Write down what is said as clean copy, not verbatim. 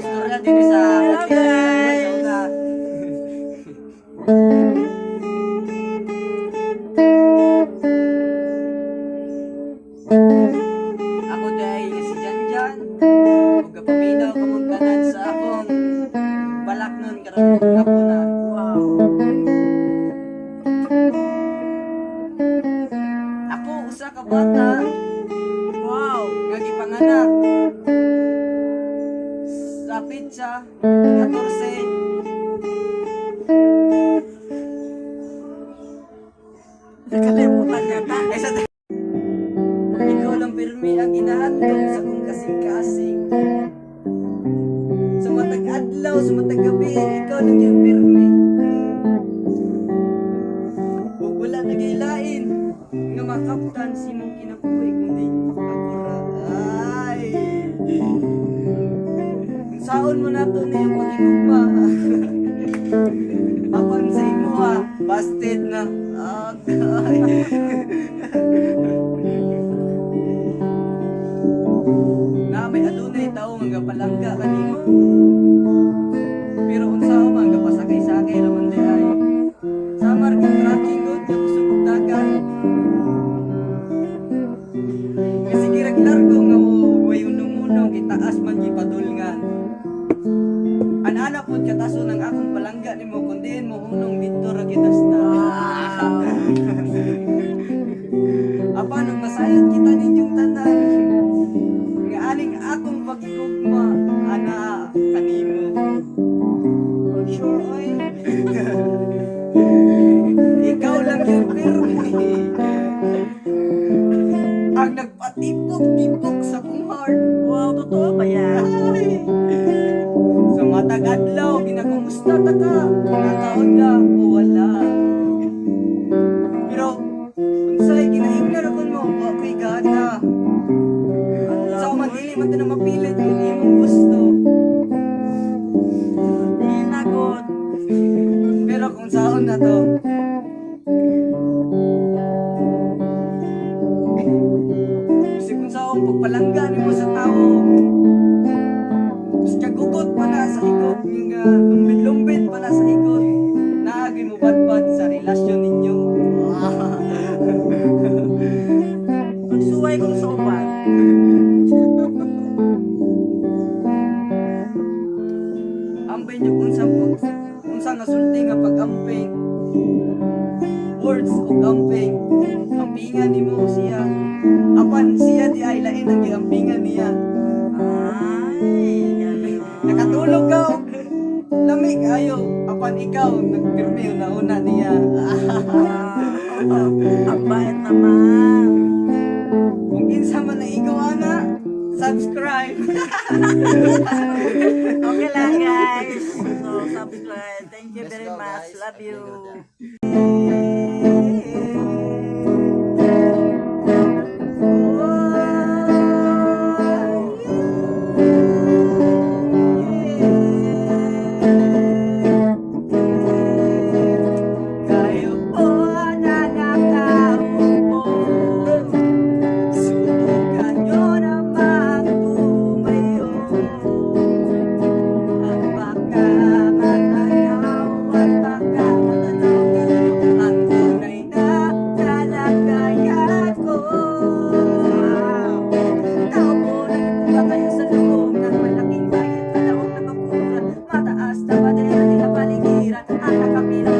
Istorya din sa ako dahil si Janjan ug kapaminaw kamungkanan sa akong balak nun karon ako na. Wow. Ako usa ka bata. Wow, nga gipanganak sa pizza 14. Nakalimutan yata. Ikaw lang pirmi ang inahandog sa kong kasing-kasing. Sa matag adlaw, sa matag gabi, ikaw lang yung pirmi. Huwag wala nag-ilain nga makaptan si mong kinabuhi kundi ako ra. Ay! Kung saon mo na to na yung pag-igugma. Apan sa imo ha, busted na. Okay. Na may adunay tao mga palangga kanimo. Pero unsa man nga pasakay-sakay raman di ay. Samar kang tracking good nga kusog dagan. Kasi kirag largo nga way unong-unong itaas man gipadulngan. Ana-ana pud kataso ng akong palangga nimo kundi mo hunong dito ra gidasta. Apa nang masayat kita ninyong tanan. Nga aling akong pagigugma ana kanimo. For sure oy. Ikaw lang yung pirmi. Ang nagpatipok-tipok sa kong heart. Wow, totoo ba yan? Sa matag adlaw, ginakumusta ta ka? Nakaon ka o wala? Pero, unsay ginaingnan ako mo, okay gana. Sa umadili man na mapilit kung imong gusto. Inagot. Pero kung saon na to, kasi kung saon pagpalangga nimo sa tao, kagugot pa na sa higot nga lumbid-lumbid pa na sa higot naagi mo badbad sa relasyon ninyo. Magsuway kong sa uban. Ampay niyo unsa nga sulti nga pag-amping words o amping ampingan nimo siya apan siya di ay lain ang giampingan niya. Nakatulog ka o lamig ayo apan ikaw nagpirmi na una niya. Ang bait naman. Kung kinsa man na ikaw ana, subscribe. Okay lang guys. So subscribe. Thank you very much. Love you. Mataas na madera, di na paligiran. Ang nakapila